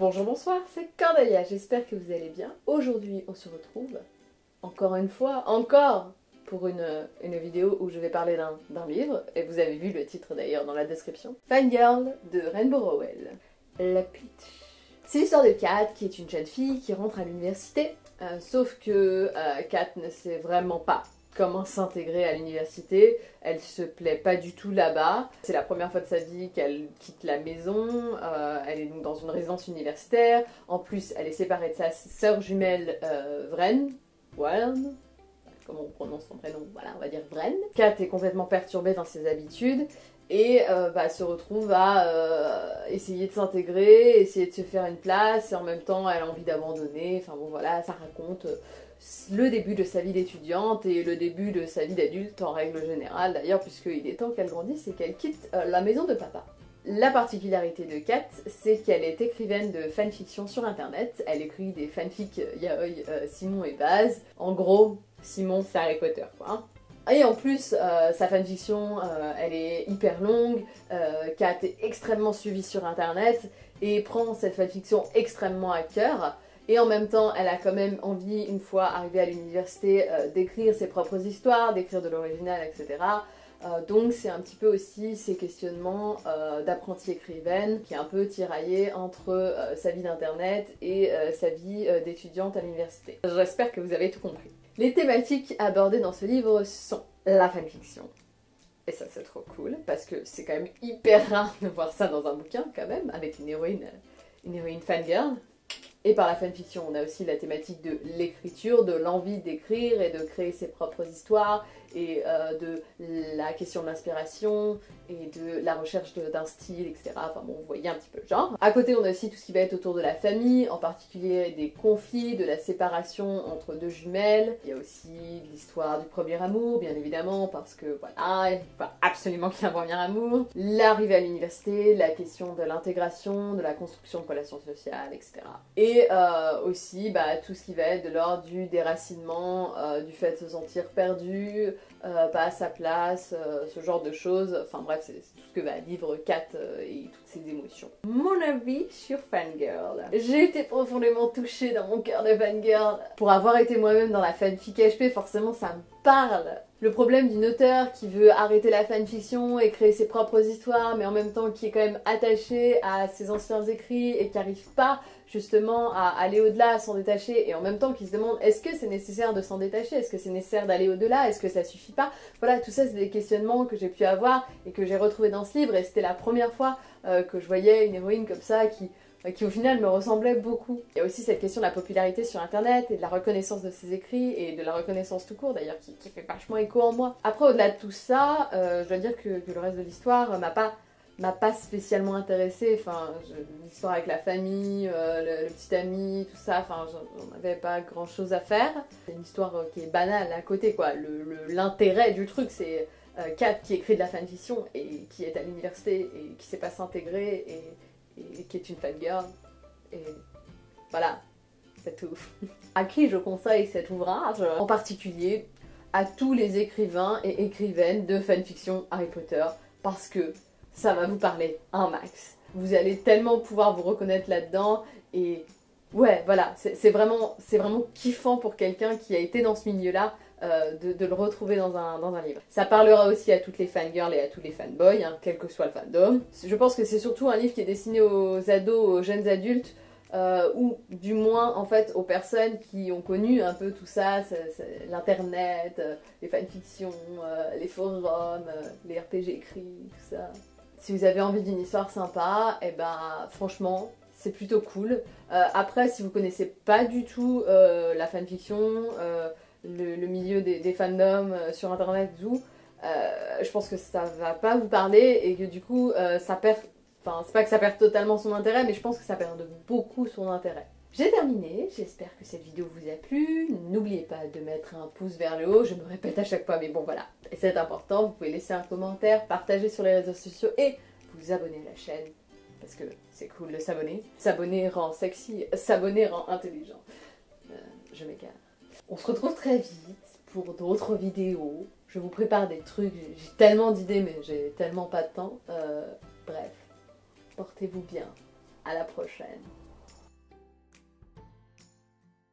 Bonjour, bonsoir, c'est Cordelia, j'espère que vous allez bien. Aujourd'hui, on se retrouve, encore une fois, pour une vidéo où je vais parler d'un livre, et vous avez vu le titre d'ailleurs dans la description. Fangirl de Rainbow Rowell. La pitch. C'est l'histoire de Kat, qui est une jeune fille qui rentre à l'université, sauf que Kat ne sait vraiment pas comment s'intégrer à l'université. Elle se plaît pas du tout là-bas. C'est la première fois de sa vie qu'elle quitte la maison. Elle est donc dans une résidence universitaire. En plus, elle est séparée de sa sœur jumelle Vren. Comment on prononce son prénom? Voilà, on va dire Vren. Kat est complètement perturbée dans ses habitudes et se retrouve à essayer de s'intégrer, essayer de se faire une place, et en même temps elle a envie d'abandonner. Enfin bon voilà, ça raconte le début de sa vie d'étudiante et le début de sa vie d'adulte en règle générale d'ailleurs, puisqu'il est temps qu'elle grandisse et qu'elle quitte la maison de papa. La particularité de Kat, c'est qu'elle est écrivaine de fanfiction sur internet. Elle écrit des fanfics yaoi Simon et Baz. En gros, Simon c'est Harry Potter quoi. Et en plus, sa fanfiction, elle est hyper longue. Kat est extrêmement suivie sur internet et prend cette fanfiction extrêmement à cœur. Et en même temps, elle a quand même envie, une fois arrivée à l'université, d'écrire ses propres histoires, d'écrire de l'original, etc. Donc c'est un petit peu aussi ces questionnements d'apprentie écrivaine qui est un peu tiraillée entre sa vie d'internet et sa vie d'étudiante à l'université. J'espère que vous avez tout compris. Les thématiques abordées dans ce livre sont la fanfiction. Et ça c'est trop cool, parce que c'est quand même hyper rare de voir ça dans un bouquin quand même, avec une héroïne fangirl. Et par la fanfiction, on a aussi la thématique de l'écriture, de l'envie d'écrire et de créer ses propres histoires, et de la question de l'inspiration, et de la recherche d'un style, etc. Enfin bon, vous voyez un petit peu le genre. À côté, on a aussi tout ce qui va être autour de la famille, en particulier des conflits, de la séparation entre deux jumelles. Il y a aussi l'histoire du premier amour, bien évidemment, parce que voilà, il faut absolument qu'il y ait un premier amour. L'arrivée à l'université, la question de l'intégration, de la construction de relations sociales, etc. Et aussi tout ce qui va être de l'ordre du déracinement, du fait de se sentir perdu, pas à sa place, ce genre de choses. Enfin bref, c'est tout ce que va vivre Kat et toutes ses émotions. Mon avis sur Fangirl. J'ai été profondément touchée dans mon cœur de Fangirl. Pour avoir été moi-même dans la fanfic HP, forcément ça me parle. Le problème d'une auteure qui veut arrêter la fanfiction et créer ses propres histoires, mais en même temps qui est quand même attachée à ses anciens écrits et qui n'arrive pas justement à aller au-delà, à s'en détacher, et en même temps qui se demande est-ce que c'est nécessaire de s'en détacher, est-ce que c'est nécessaire d'aller au-delà, est-ce que ça suffit pas. Voilà, tout ça c'est des questionnements que j'ai pu avoir et que j'ai retrouvés dans ce livre, et c'était la première fois que je voyais une héroïne comme ça qui au final me ressemblait beaucoup. Il y a aussi cette question de la popularité sur internet et de la reconnaissance de ses écrits et de la reconnaissance tout court d'ailleurs qui fait vachement écho en moi. Après au-delà de tout ça, je dois dire que le reste de l'histoire m'a pas spécialement intéressée. Enfin, l'histoire avec la famille, le petit ami, tout ça, enfin j'en avais pas grand chose à faire. C'est une histoire qui est banale à côté quoi. L'intérêt du truc c'est Kat qui écrit de la fanfiction et qui est à l'université et qui sait pas s'intégrer et qui est une fangirl, et voilà, c'est tout. À qui je conseille cet ouvrage? En particulier à tous les écrivains et écrivaines de fanfiction Harry Potter, parce que ça va vous parler un max. Vous allez tellement pouvoir vous reconnaître là-dedans, et ouais, voilà, c'est vraiment kiffant pour quelqu'un qui a été dans ce milieu-là, de le retrouver dans un livre. Ça parlera aussi à toutes les fangirls et à tous les fanboys, hein, quel que soit le fandom. Je pense que c'est surtout un livre qui est destiné aux ados, aux jeunes adultes, ou du moins en fait aux personnes qui ont connu un peu tout ça, l'internet, les fanfictions, les forums, les RPG écrits, tout ça. Si vous avez envie d'une histoire sympa, et franchement, c'est plutôt cool. Après, si vous connaissez pas du tout la fanfiction, le milieu des fandoms sur internet et tout, je pense que ça va pas vous parler et que du coup ça perd, enfin c'est pas que ça perd totalement son intérêt, mais je pense que ça perd beaucoup son intérêt. J'ai terminé, j'espère que cette vidéo vous a plu. N'oubliez pas de mettre un pouce vers le haut, je me répète à chaque fois mais bon voilà, et c'est important. Vous pouvez laisser un commentaire, partager sur les réseaux sociaux et vous abonner à la chaîne parce que c'est cool de s'abonner. S'abonner rend sexy, s'abonner rend intelligent. Je m'égare. On se retrouve très vite pour d'autres vidéos. Je vous prépare des trucs, j'ai tellement d'idées mais j'ai tellement pas de temps. Bref, portez-vous bien. À la prochaine.